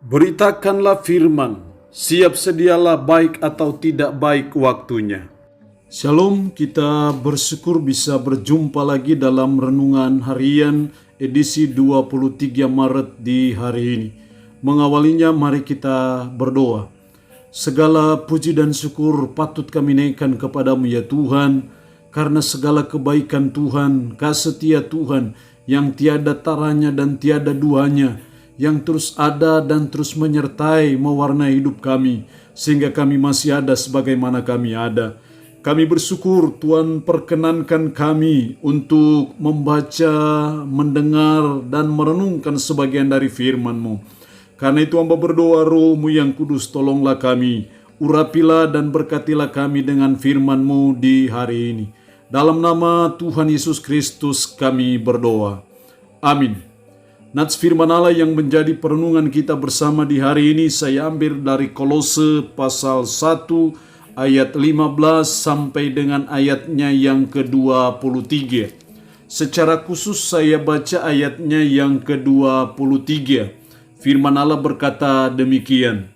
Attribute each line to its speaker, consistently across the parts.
Speaker 1: Beritakanlah firman, siap sedialah baik atau tidak baik waktunya. Shalom, kita bersyukur bisa berjumpa lagi dalam Renungan Harian edisi 23 Maret di hari ini. Mengawalinya mari kita berdoa. Segala puji dan syukur patut kami naikkan kepadamu ya Tuhan, karena segala kebaikan Tuhan, kasih setia Tuhan yang tiada taranya dan tiada duanya, yang terus ada dan terus menyertai mewarnai hidup kami, sehingga kami masih ada sebagaimana kami ada. Kami bersyukur Tuhan perkenankan kami untuk membaca, mendengar, dan merenungkan sebagian dari firman-Mu. Karena itu hamba berdoa, Roh-Mu yang kudus tolonglah kami, urapilah dan berkatilah kami dengan firman-Mu di hari ini. Dalam nama Tuhan Yesus Kristus kami berdoa. Amin. Nats firman Allah yang menjadi perenungan kita bersama di hari ini saya ambil dari Kolose pasal 1 ayat 15 sampai dengan ayatnya yang ke-23. Secara khusus saya baca ayatnya yang ke-23. Firman Allah berkata demikian.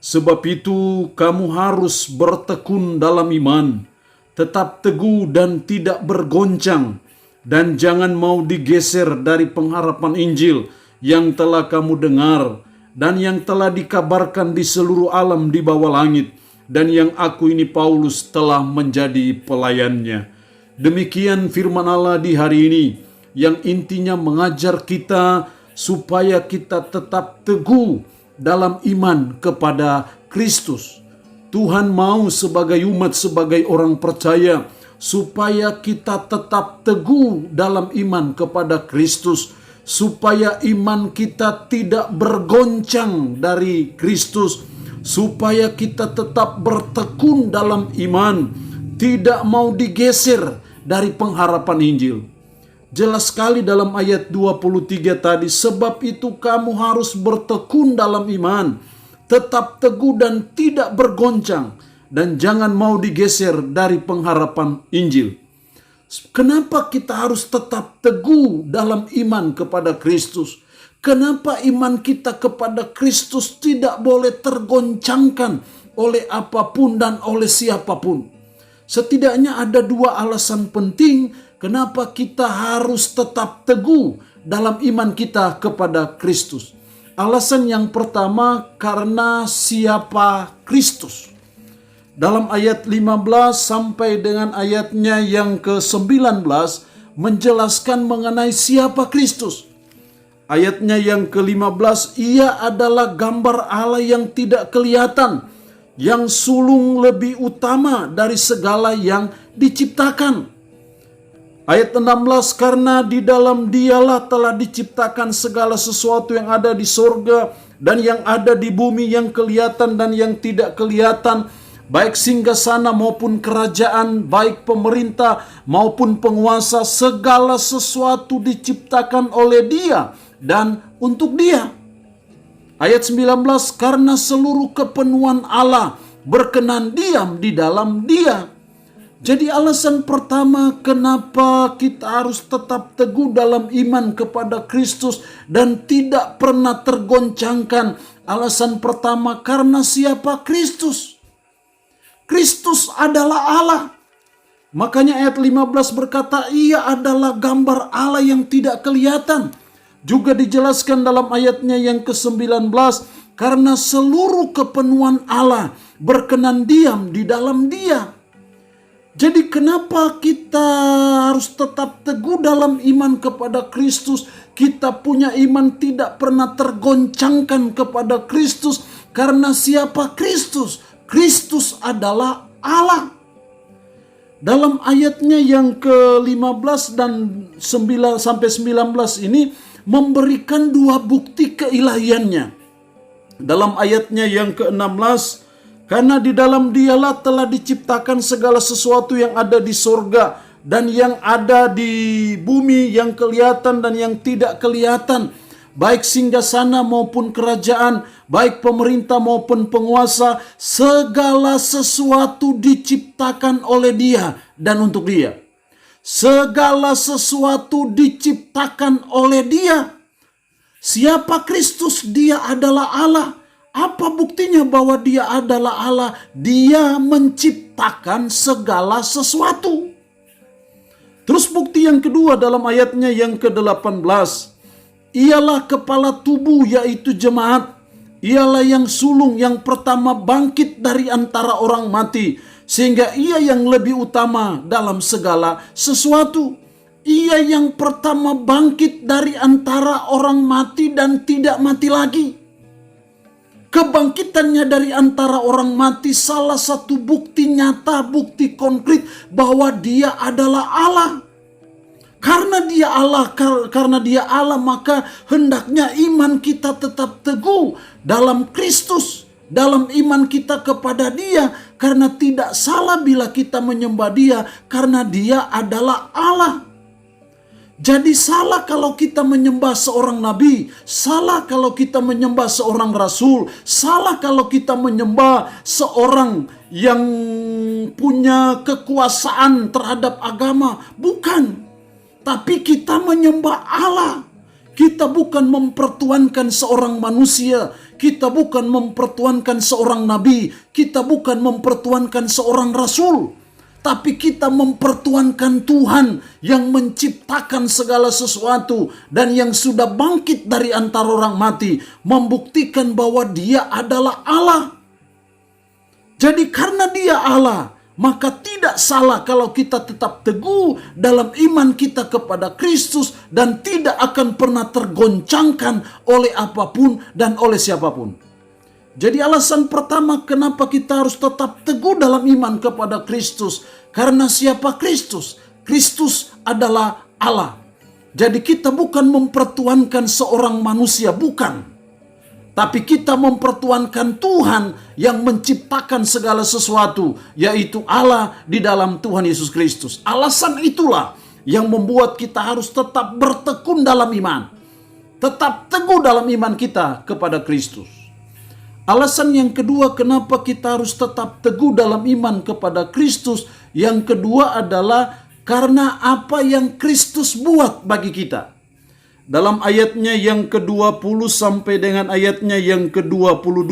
Speaker 1: Sebab itu kamu harus bertekun dalam iman, tetap teguh dan tidak bergoncang, dan jangan mau digeser dari pengharapan Injil yang telah kamu dengar dan yang telah dikabarkan di seluruh alam di bawah langit, dan yang aku ini Paulus telah menjadi pelayannya. Demikian firman Allah di hari ini yang intinya mengajar kita supaya kita tetap teguh dalam iman kepada Kristus. Tuhan mau sebagai umat, sebagai orang percaya, supaya kita tetap teguh dalam iman kepada Kristus, supaya iman kita tidak bergoncang dari Kristus, supaya kita tetap bertekun dalam iman, tidak mau digeser dari pengharapan Injil. Jelas sekali dalam ayat 23 tadi, sebab itu kamu harus bertekun dalam iman, tetap teguh dan tidak bergoncang, dan jangan mau digeser dari pengharapan Injil. Kenapa kita harus tetap teguh dalam iman kepada Kristus? Kenapa iman kita kepada Kristus tidak boleh tergoncangkan oleh apapun dan oleh siapapun? Setidaknya ada dua alasan penting kenapa kita harus tetap teguh dalam iman kita kepada Kristus. Alasan yang pertama, karena siapa Kristus. Dalam ayat 15 sampai dengan ayatnya yang ke-19 menjelaskan mengenai siapa Kristus. Ayatnya yang ke-15, ia adalah gambar Allah yang tidak kelihatan, yang sulung lebih utama dari segala yang diciptakan. Ayat 16, karena di dalam dialah telah diciptakan segala sesuatu yang ada di sorga dan yang ada di bumi, yang kelihatan dan yang tidak kelihatan, baik singgasana maupun kerajaan, baik pemerintah maupun penguasa, segala sesuatu diciptakan oleh Dia dan untuk Dia. Ayat 19, karena seluruh kepenuhan Allah berkenan diam di dalam Dia. Jadi alasan pertama kenapa kita harus tetap teguh dalam iman kepada Kristus dan tidak pernah tergoncangkan. Alasan pertama, karena siapa Kristus. Kristus adalah Allah. Makanya ayat 15 berkata, ia adalah gambar Allah yang tidak kelihatan. Juga dijelaskan dalam ayatnya yang ke-19, karena seluruh kepenuhan Allah berkenan diam di dalam Dia. Jadi kenapa kita harus tetap teguh dalam iman kepada Kristus? Kita punya iman tidak pernah tergoncangkan kepada Kristus. Karena siapa Kristus? Kristus adalah Allah. Dalam ayatnya yang ke-15 dan 9 sampai 19 ini memberikan dua bukti keilahiannya. Dalam ayatnya yang ke-16, karena di dalam dialah telah diciptakan segala sesuatu yang ada di sorga dan yang ada di bumi, yang kelihatan dan yang tidak kelihatan, baik singgasana maupun kerajaan, baik pemerintah maupun penguasa, segala sesuatu diciptakan oleh Dia dan untuk Dia. Segala sesuatu diciptakan oleh Dia. Siapa Kristus? Dia adalah Allah. Apa buktinya bahwa dia adalah Allah? Dia menciptakan segala sesuatu. Terus bukti yang kedua dalam ayatnya yang ke-18. Ialah kepala tubuh, yaitu jemaat. Ialah yang sulung, yang pertama bangkit dari antara orang mati. Sehingga ia yang lebih utama dalam segala sesuatu. Ia yang pertama bangkit dari antara orang mati dan tidak mati lagi. Kebangkitannya dari antara orang mati salah satu bukti nyata, bukti konkret bahwa dia adalah Allah. Karena dia Allah, maka hendaknya iman kita tetap teguh dalam Kristus, dalam iman kita kepada Dia, karena tidak salah bila kita menyembah Dia, karena Dia adalah Allah. Jadi salah kalau kita menyembah seorang nabi, salah kalau kita menyembah seorang rasul, salah kalau kita menyembah seorang yang punya kekuasaan terhadap agama. Bukan. Tapi kita menyembah Allah. Kita bukan mempertuankan seorang manusia. Kita bukan mempertuankan seorang nabi. Kita bukan mempertuankan seorang rasul. Tapi kita mempertuankan Tuhan yang menciptakan segala sesuatu dan yang sudah bangkit dari antara orang mati, membuktikan bahwa Dia adalah Allah. Jadi karena Dia Allah, maka tidak salah kalau kita tetap teguh dalam iman kita kepada Kristus dan tidak akan pernah tergoncangkan oleh apapun dan oleh siapapun. Jadi alasan pertama kenapa kita harus tetap teguh dalam iman kepada Kristus. Karena siapa Kristus? Kristus adalah Allah. Jadi kita bukan mempertuankan seorang manusia, bukan. Tapi kita mempertuankan Tuhan yang menciptakan segala sesuatu, yaitu Allah di dalam Tuhan Yesus Kristus. Alasan itulah yang membuat kita harus tetap bertekun dalam iman. Tetap teguh dalam iman kita kepada Kristus. Alasan yang kedua kenapa kita harus tetap teguh dalam iman kepada Kristus. Yang kedua adalah karena apa yang Kristus buat bagi kita. Dalam ayatnya yang ke-20 sampai dengan ayatnya yang ke-22.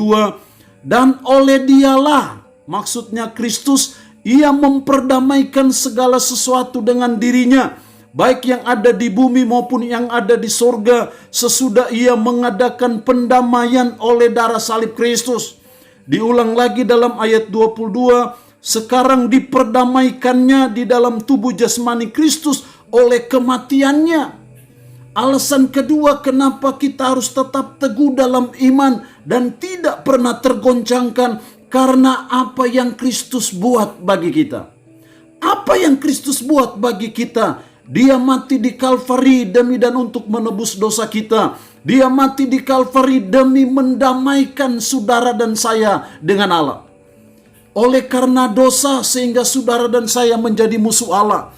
Speaker 1: Dan oleh Dialah, maksudnya Kristus, Ia memperdamaikan segala sesuatu dengan dirinya, baik yang ada di bumi maupun yang ada di sorga, sesudah Ia mengadakan pendamaian oleh darah salib Kristus. Diulang lagi dalam ayat 22, sekarang diperdamaikannya di dalam tubuh jasmani Kristus oleh kematiannya. Alasan kedua kenapa kita harus tetap teguh dalam iman dan tidak pernah tergoncangkan, karena apa yang Kristus buat bagi kita. Apa yang Kristus buat bagi kita? Dia mati di Kalvari demi dan untuk menebus dosa kita. Dia mati di Kalvari demi mendamaikan saudara dan saya dengan Allah. Oleh karena dosa sehingga saudara dan saya menjadi musuh Allah.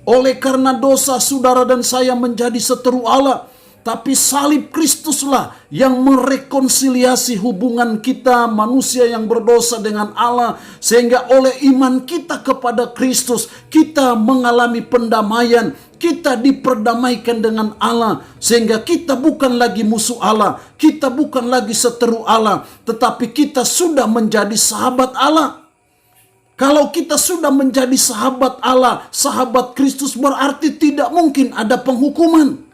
Speaker 1: Oleh karena dosa saudara dan saya menjadi seteru Allah. Tapi salib Kristuslah yang merekonsiliasi hubungan kita manusia yang berdosa dengan Allah. Sehingga oleh iman kita kepada Kristus, kita mengalami pendamaian. Kita diperdamaikan dengan Allah. Sehingga kita bukan lagi musuh Allah. Kita bukan lagi seteru Allah. Tetapi kita sudah menjadi sahabat Allah. Kalau kita sudah menjadi sahabat Allah, sahabat Kristus, berarti tidak mungkin ada penghukuman.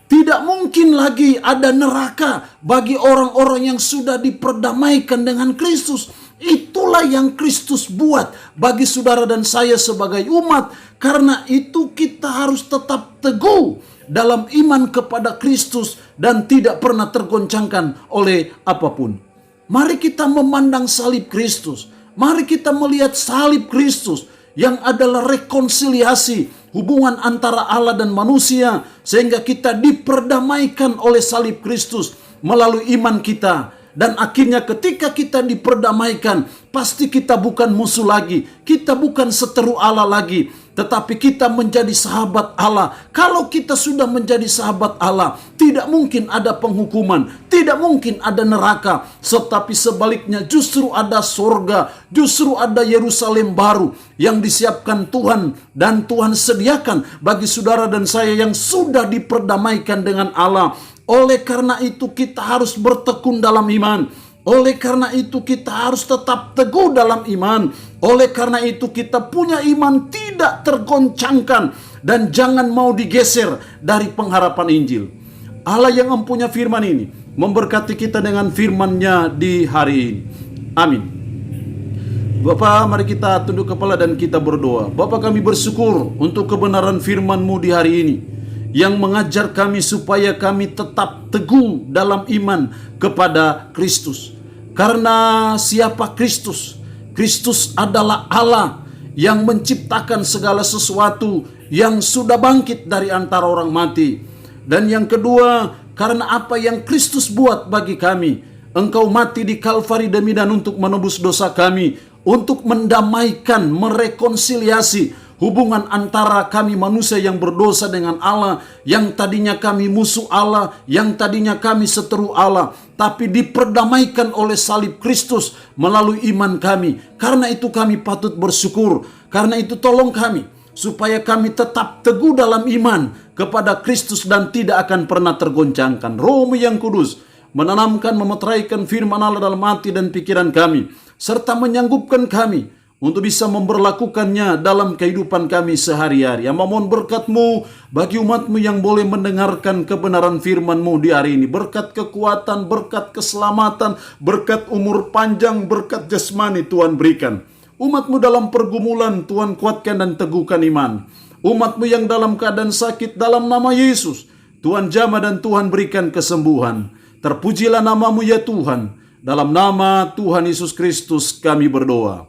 Speaker 1: Tidak mungkin lagi ada neraka bagi orang-orang yang sudah diperdamaikan dengan Kristus. Itulah yang Kristus buat bagi saudara dan saya sebagai umat. Karena itu kita harus tetap teguh dalam iman kepada Kristus dan tidak pernah tergoncangkan oleh apapun. Mari kita memandang salib Kristus. Mari kita melihat salib Kristus yang adalah rekonsiliasi hubungan antara Allah dan manusia, sehingga kita diperdamaikan oleh salib Kristus melalui iman kita. Dan akhirnya ketika kita diperdamaikan, pasti kita bukan musuh lagi, kita bukan seteru Allah lagi, tetapi kita menjadi sahabat Allah. Kalau kita sudah menjadi sahabat Allah, tidak mungkin ada penghukuman, tidak mungkin ada neraka, tetapi sebaliknya justru ada sorga, justru ada Yerusalem baru yang disiapkan Tuhan dan Tuhan sediakan bagi saudara dan saya yang sudah diperdamaikan dengan Allah. Oleh karena itu kita harus bertekun dalam iman. Oleh karena itu kita harus tetap teguh dalam iman. Oleh karena itu kita punya iman tidak tergoncangkan dan jangan mau digeser dari pengharapan Injil. Allah yang mempunyai firman ini memberkati kita dengan firman-Nya di hari ini. Amin. Bapa, mari kita tunduk kepala dan kita berdoa. Bapa, kami bersyukur untuk kebenaran firman-Mu di hari ini, yang mengajar kami supaya kami tetap teguh dalam iman kepada Kristus. Karena siapa Kristus? Kristus adalah Allah yang menciptakan segala sesuatu, yang sudah bangkit dari antara orang mati. Dan yang kedua, karena apa yang Kristus buat bagi kami. Engkau mati di Kalvari demi dan untuk menebus dosa kami, untuk mendamaikan, merekonsiliasi hubungan antara kami manusia yang berdosa dengan Allah, yang tadinya kami musuh Allah, yang tadinya kami seteru Allah, tapi diperdamaikan oleh salib Kristus melalui iman kami. Karena itu kami patut bersyukur. Karena itu tolong kami supaya kami tetap teguh dalam iman kepada Kristus dan tidak akan pernah tergoncangkan. Roh-Mu yang kudus menanamkan, memeteraikan firman Allah dalam hati dan pikiran kami, serta menyanggupkan kami untuk bisa memberlakukannya dalam kehidupan kami sehari-hari. Mohon berkat-Mu bagi umat-Mu yang boleh mendengarkan kebenaran firman-Mu di hari ini. Berkat kekuatan, berkat keselamatan, berkat umur panjang, berkat jasmani Tuhan berikan. Umat-Mu dalam pergumulan, Tuhan kuatkan dan teguhkan iman. Umat-Mu yang dalam keadaan sakit, dalam nama Yesus, Tuhan jamah dan Tuhan berikan kesembuhan. Terpujilah nama-Mu ya Tuhan. Dalam nama Tuhan Yesus Kristus kami berdoa.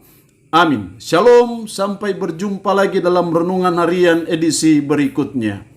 Speaker 1: Amin. Shalom, sampai berjumpa lagi dalam renungan harian edisi berikutnya.